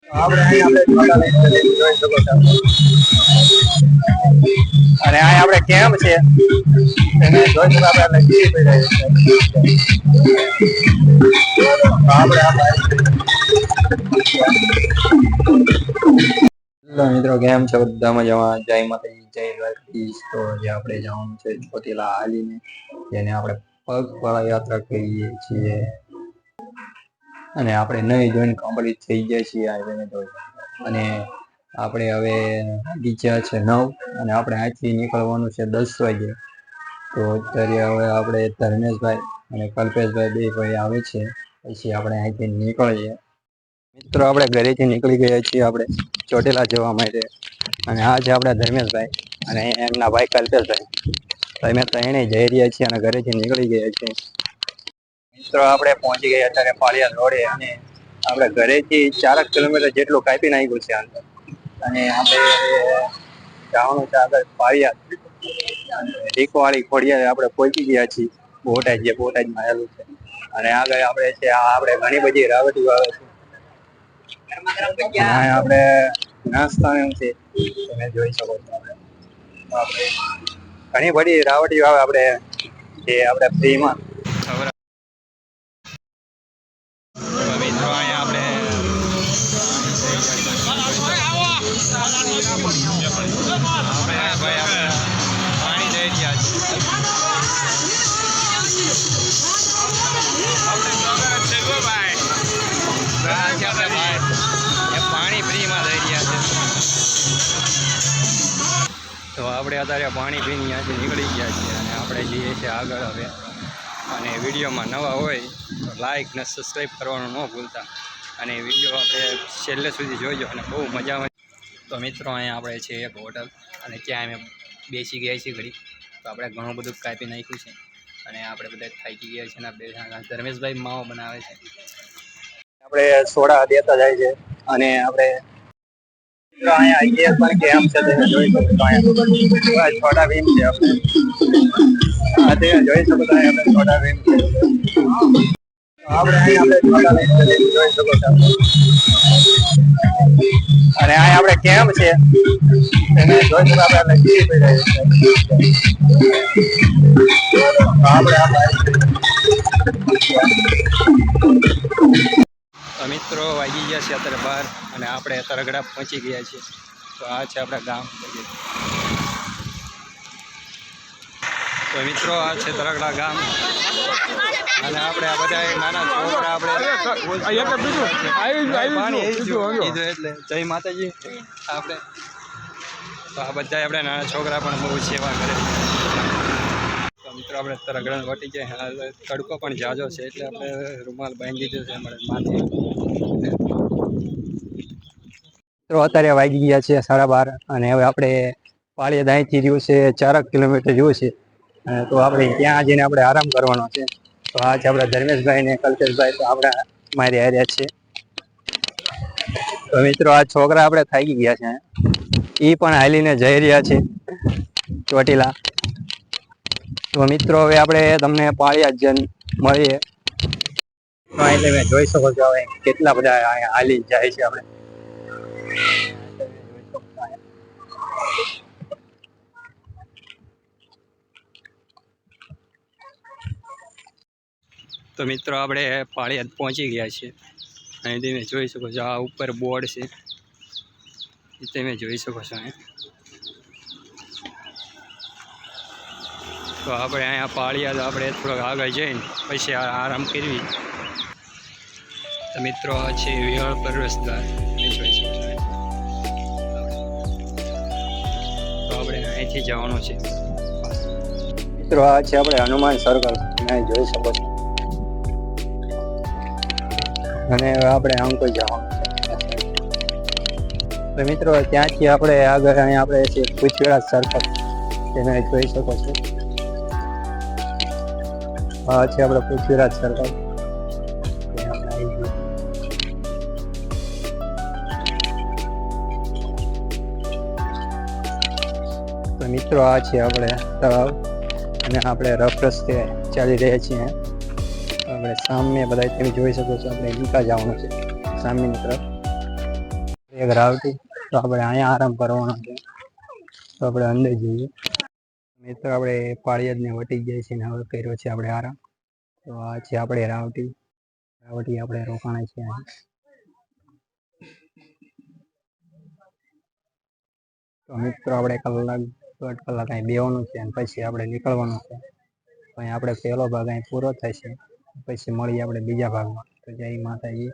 આપણે જોઈ શકો છો અને આ આપણે કેમ છે એને જોઈ શકો આપણે મિત્રો કેમ છે બધા મજામાં? જય માતાજી, જય દ્વારકાધીશ. તો જે આપણે જવાનું છે ચોટીલા હાલીને, જેને આપણે પગપાળા યાત્રા કહીએ છીએ અને આપણે નહીં જોઈને કમ્પ્લીટ થઈ ગયા છીએ હાઈવેને તો. અને આપણે હવે ગયા છે 9 અને આપણે અહીંથી નીકળવાનું છે 10 વાગે. તો અત્યારે હવે આપણે ધર્મેશભાઈ અને કલ્પેશભાઈ બે ભાઈ આવે છે, પછી આપણે અહીંથી નીકળીએ. મિત્રો આપણે ઘરેથી નીકળી ગયા છીએ આપણે ચોટીલા જવા માટે. અને આ છે આપણા ધર્મેશભાઈ અને એમના ભાઈ કલ્પેશભાઈ. અમે ત્રણેય જઈ રહ્યા છીએ અને ઘરેથી નીકળી ગયા છીએ. મિત્રો આપણે પહોંચી ગયા અત્યારે પાળિયાદ રોડે અને આપણે ઘરેથી 4 કિલોમીટર જેટલું કાપી નાખ્યું છે અંદર. અને આપણે જવાનું છે આગળ પાળિયાદ. ટીકવાળી ખોડિયાર આપણે પહોંચી ગયા છીએ. બોટાદ બોટાદમાં આવેલું છે. અને આગળ આપણે છે આપણે ઘણી બધી રાવટીઓ આવે છે. આપણે નાસ્તાનું છે તમે જોઈ શકો છો. આપણે ઘણી બધી રાવટીઓ આવે આપણે જે આપણે ફ્રીમાં. મિત્રો અહીંયા આપણે પાણી દઈ રહ્યા છીએ. પાણી ફ્રીમાં દઈ રહ્યા છે. તો આપણે અત્યારે પાણી પીને ત્યાંથી નીકળી ગયા છીએ અને આપણે જઈએ છીએ આગળ હવે. અને વિડીયોમાં નવા હોય તો લાઈક ને સબસ્ક્રાઈબ કરવાનું ન ભૂલતા. અને વિડીયો આપણે છેલ્લે સુધી જોઈજો અને બહુ મજા આવે. તો મિત્રો અહીંયા આપણે છે એક હોટલ અને ત્યાં અમે બેસી ગયા છીએ ઘડી. તો આપણે ઘણું બધું કાપી નાખ્યું છે અને આપણે બધા થાકી ગયા છીએ. બે ધર્મેશભાઈ માવો બનાવે છે. આપણે સોડા દેતા જાય છે અને આપણે અહીંયા પણ કેમ છે તમે જોઈ શકો છો. અહીંયા છોટા ભીમ છે આપણે. હા તે જોઈ શકો છો આપણે છોટા ભીમ છે. આપણે અહીંયા આપણે છોટા ભીમ જોઈ શકો છો. અને અહીંયા આપણે કેમ છે એને જોઈ શકો આપણે લખી રહ્યા છે. મિત્રો વાગી ગયા છે અત્યારે 12 અને આપણે તરગડા પહોંચી ગયા છીએ. તો આ છે આપણા ગામ. તો મિત્રો આ છે તરગડા ગામ અને આપણે આ બધા નાના છોકરા આપણે એટલે જય માતાજી. આપણે તો આ બધા આપણે નાના છોકરા પણ બહુ સેવા કરે. તો મિત્રો આપણે તરગડા વટી જાય. તડકો પણ જાજો છે એટલે આપણે રૂમાલ બાંધી દીધો છે અમારે માથે. તો અત્યારે વાગી ગયા છે 12:30 અને હવે આપણે પાળિયાદ અહીંથી રહ્યું છે 4 કિલોમીટર જેવું છે. તો આપણે ત્યાં જઈને આપણે આરામ કરવાનો છે. તો આ છે આપણા ધર્મેશભાઈ ને કલ્પેશભાઈ. તો આપણા મારી હાર્યા છે. તો મિત્રો આ છોકરા આપણે થાકી ગયા છે. એ પણ હાલીને જઈ રહ્યા છે ચોટીલા. તો મિત્રો હવે આપણે તમને પાળિયાદ જન મળીએ. તો અહીં તમે જોઈ શકો છો હવે કેટલા બધા અહીંયા હાલી જાય છે આપણે. તો મિત્રો આપણે પાળિયાદ પહોંચી ગયા છીએ. અહીં તમે જોઈ શકો છો આ ઉપર બોર્ડ છે તમે જોઈ શકો છો. તો આપણે અહીંયા પાળિયાદ આપણે થોડોક આગળ જઈને પછી આરામ કરવી. તો મિત્રો આ છે વિહળ પ્રવેશદ્વાર જોઈ શકો છો. તો આપણે અહીંથી જવાનું છે. મિત્રો આ છે આપણે હનુમાન સર્કલ અહીં જોઈ શકો છો. અને આપણે આમ કોઈ જવાનું છે. તો મિત્રો ત્યાંથી આપણે આગળ અહીંયા આપણે છે પૃથ્વીરાજ સર્કલ તેને જોઈ શકો છો. આ છે આપણે પૃથ્વીરાજ સર્કલ. તો મિત્રો આ છે આપણે તળાવ અને આપણે રફ રસ્તે ચાલી રહ્યા છીએ. આપણે સામે બધા તમે જોઈ શકો છો આપણે નીકા જવાનું છે સામેની તરફ. એક રાવટી. તો આપણે અહીંયા આરામ કરવાનો છે, તો આપણે અંદર જઈએ. મિત્રો આપણે પાળિયાદને વટી ગયા છીએ ને હવે કર્યો છે આપણે આરામ. તો આ છે આપણે રાવટી આપણે રોકાણા છે અહીં. તો મિત્રો આપણે કલાક 1.5 કલાક અહીં બેવાનું છે અને પછી આપણે નીકળવાનું છે. અહીં આપણે પહેલો ભાગ અહીં પૂરો થાય છે, પછી મળીએ આપણે બીજા ભાગમાં. તો જય માતાજી.